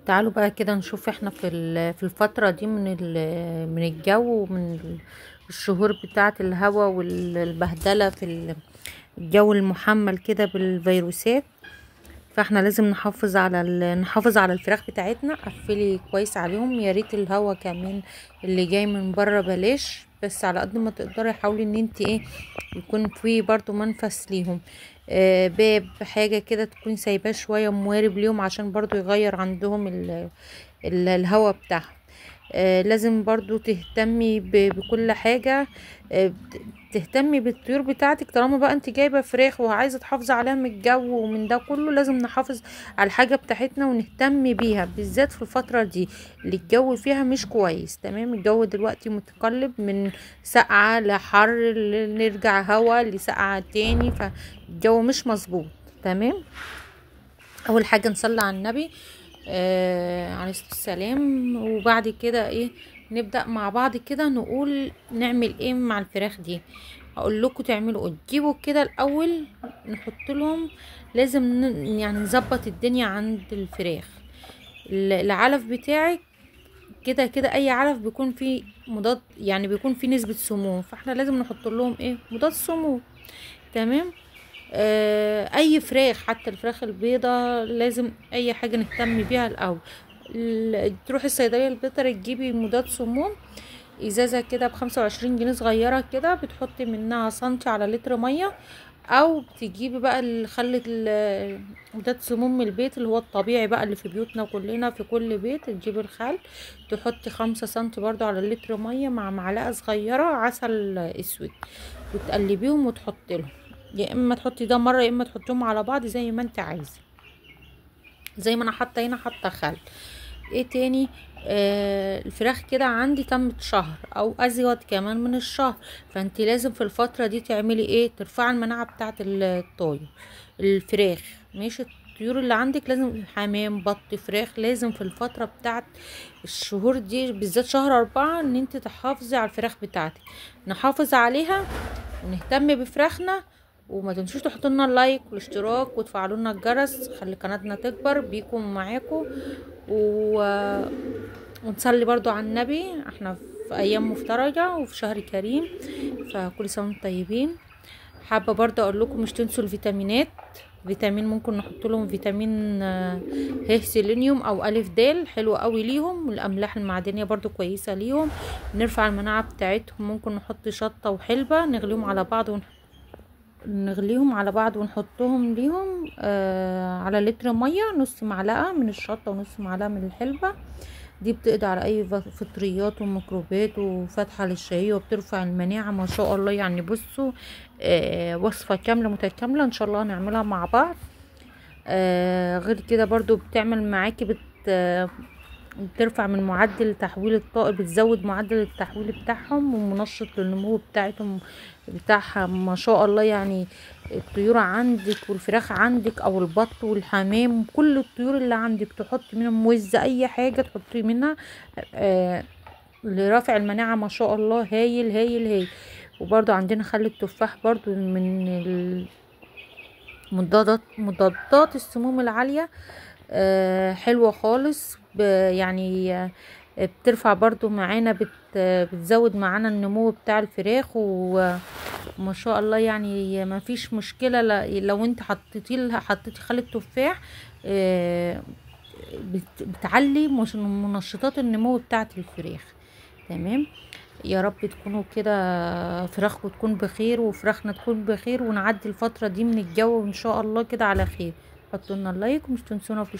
تعالوا بقى كده نشوف احنا في الفترة دي من الجو ومن الشهور بتاعة الهوا والبهدلة الجو المحمل كده بالفيروسات. فاحنا لازم نحافظ على الفراخ بتاعتنا. قفلي كويس عليهم، يا ريت الهوا كمان اللي جاي من بره بلاش، بس على قد ما تقدري حاولي ان انت يكون في برضو منفس ليهم. باب حاجة كده تكون سايباه شوية موارب ليهم عشان برضو يغير عندهم الهوا بتاعهم. لازم برضو تهتمي بكل حاجة. تهتمي بالطيور بتاعتك. طالما بقى انت جايبة فراخ وعايزة تحافظي عليها من الجو ومن ده كله، لازم نحافظ على الحاجة بتاعتنا ونهتم بيها، بالذات في الفترة دي اللي الجو فيها مش كويس. تمام، الجو دلوقتي متقلب من سقعة لحر، نرجع هوا لسقعة تاني، فالجو مش مظبوط. تمام، اول حاجة نصلي على النبي عليه الصلاة والسلام، وبعد كده نبدأ مع بعض كده نقول نعمل ايه مع الفراخ دي. هقول لكم تعملوا ايه. تجيبوا كده الاول نحط لهم، لازم يعني نظبط الدنيا عند الفراخ. العلف بتاعك كده كده اي علف بيكون فيه مضاد، يعني بيكون فيه نسبة سموم، فاحنا لازم نحط لهم مضاد سموم. تمام. اي فراخ، حتى الفراخ البيضة لازم اي حاجة نهتم بيها الاول. تروحي الصيدلية البيطري تجيبي مضاد سموم، ازازة كده ب25 جنيه صغيرة كده، بتحطي منها سنتي على لتر مية، او تجيبي بقى خلة مضاد سموم من البيت اللي هو الطبيعي بقى اللي في بيوتنا كلنا، في كل بيت تجيبي الخل، تحطي 5 سنتي برضو على لتر مية مع معلقة صغيرة عسل اسود، وتقلبيهم وتحطي لهم. يا اما تحطي ده مره، يا اما تحطيهم على بعض زي ما انت عايزه. زي ما انا حاطه هنا، حاطه خل. ايه تاني؟ الفراخ كده عندي تمت شهر او ازيد كمان من الشهر، فانت لازم في الفتره دي تعملي ترفعي المناعه بتاعه الطيور الفراخ. ماشي، الطيور اللي عندك لازم حمام، بط، فراخ، لازم في الفتره بتاعه الشهور دي بالذات شهر 4 ان انت تحافظي على الفراخ بتاعتك. نحافظ عليها ونهتم بفراخنا، وما تنسوش تحطوا لنا اللايك والاشتراك وتفعلوا لنا الجرس، خلي قناتنا تكبر بيكم معاكم. و... ونصلي برضو على النبي، احنا في ايام مفترجة وفي شهر كريم، فكل سنة وانتم طيبين. حابة برضو اقول لكم مش تنسوا الفيتامينات. فيتامين ممكن نحط لهم فيتامين سيلينيوم او الف د، حلو قوي ليهم. الاملاح المعدنيه برضو كويسه ليهم، نرفع المناعه بتاعتهم. ممكن نحط شطه وحلبه نغليهم على بعض ونحطهم ليهم على لتر ميه، نص معلقه من الشطه ونص معلقه من الحلبه. دي بتقضي على اي فطريات وميكروبات وفاتحه للشهيه وبترفع المناعه ما شاء الله. يعني بصوا، وصفه كامله متكامله ان شاء الله هنعملها مع بعض. غير كده برضو بتعمل معاكي بترفع من معدل تحويل الطائر، بتزود معدل التحويل بتاعهم ومنشط للنمو بتاعتهم بتاعها ما شاء الله. يعني الطيور عندك والفراخ عندك او البط والحمام، كل الطيور اللي عندك تحطي منهم موزة، اي حاجة تحطي منها لرفع المناعة ما شاء الله. هايل هايل هايل. وبرضو عندنا خل التفاح برضو من مضادات السموم العالية، حلوة خالص. يعني بترفع برضو معانا، بتزود معانا النمو بتاع الفراخ وما شاء الله. يعني ما فيش مشكلة لو انت حطيتي خل التفاح، بتعلي منشطات النمو بتاعة الفراخ. تمام، يا رب تكونوا كده فراخكم تكون بخير وفراخنا تكون بخير، ونعدي الفترة دي من الجو ان شاء الله كده على خير. حطوا لنا اللايك ومش تنسونا في